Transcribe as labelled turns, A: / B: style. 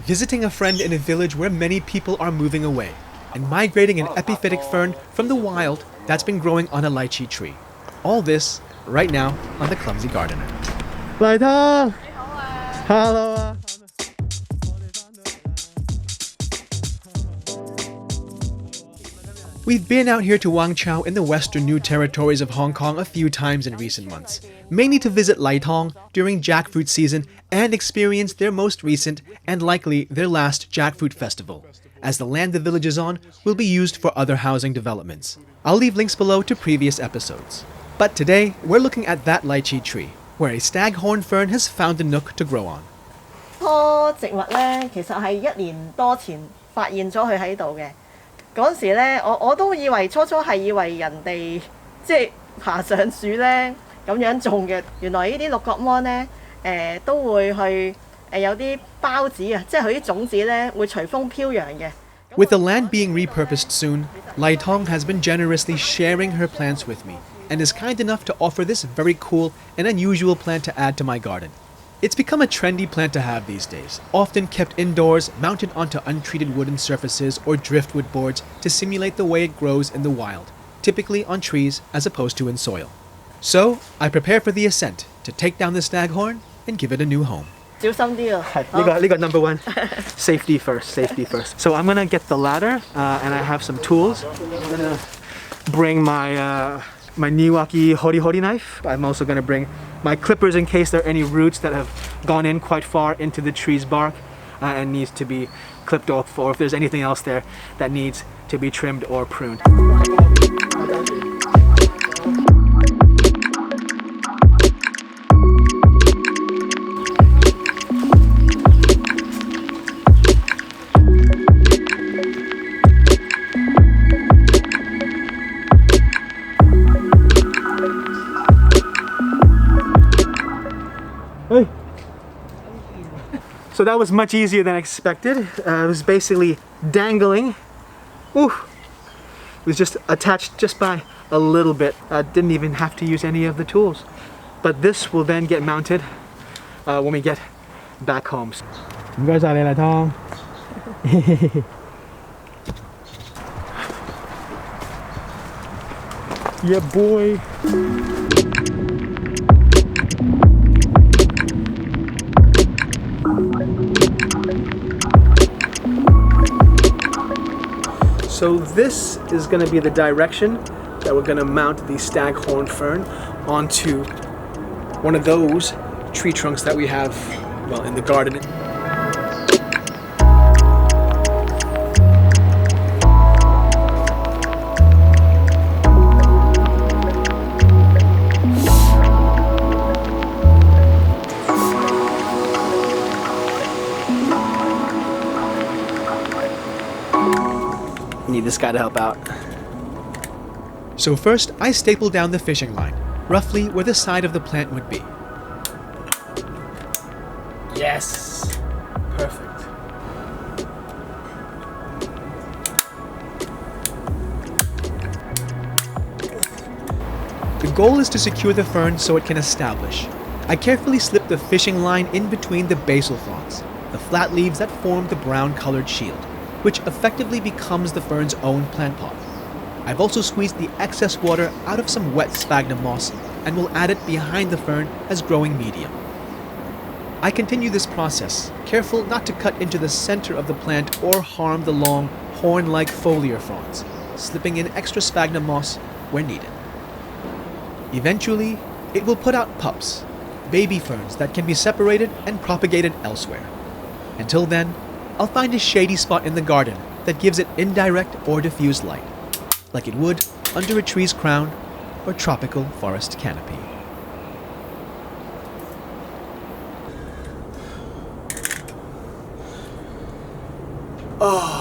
A: visiting a friend in a village where many people are moving away, and migrating an epiphytic fern from the wild that's been growing on a lychee tree. All this right now on the Clumsy Gardener.
B: 嚟湯 Hello 啊
A: We've been out here to Wang Chau in the western New Territories of Hong Kong a few times in recent months, mainly to visit Laitong during jackfruit season and experience their most recent and likely their last jackfruit festival, as the land the village is on will be used for other housing developments. I'll leave links below to previous episodes. But today, we're looking at that lychee tree, where a staghorn fern has found a nook to grow on.
C: 棵植物咧，其實係1年多前發現咗佢喺度嘅。嗰時咧，我都以為初係以為人哋即係爬上樹咧咁樣種嘅。原來呢啲六角芒咧，都會去有啲孢子啊，即係佢啲種子咧會隨風飄揚嘅。
A: With the land being repurposed soon, Laitong has been generously sharing her plants with me, and is kind enough to offer this very cool and unusual plant to add to my garden. It's become a trendy plant to have these days, often kept indoors, mounted onto untreated wooden surfaces or driftwood boards to simulate the way it grows in the wild, typically on trees as opposed to in soil. So, I prepare for the ascent to take down the staghorn and give it a new home.
C: 小心啲啊！
B: 呢個 number one. Safety first, safety first. So I'm gonna get the ladder and I have some tools. I'm gonna bring my my Niwaki hori knife. I'm also gonna bring my clippers in case there are any roots that have gone in quite far into the tree's bark and needs to be clipped off, or if there's anything else there that needs to be trimmed or pruned. So that was much easier than expected. It was basically dangling. Ooh. It was just attached just by a little bit. Didn't even have to use any of the tools. But this will then get mounted when we get back home. 唔該晒你嚟湯 Yeah, boy. So this is going to be the direction that we're going to mount the staghorn fern onto one of those tree trunks that we have, well, in the garden. Need this guy to help out. So first, I staple down the fishing line, roughly where the side of the plant would be. Yes! Perfect. The goal is to secure the fern so it can establish. I carefully slip the fishing line in between the basal fronds, the flat leaves that form the brown-colored shield, which effectively becomes the fern's own plant pot. I've also squeezed the excess water out of some wet sphagnum moss and will add it behind the fern as growing medium. I continue this process, careful not to cut into the center of the plant or harm the long, horn-like foliar fronds, slipping in extra sphagnum moss where needed. Eventually, it will put out pups, baby ferns that can be separated and propagated elsewhere. Until then, I'll find a shady spot in the garden that gives it indirect or diffused light, like it would under a tree's crown or tropical forest canopy. Oh.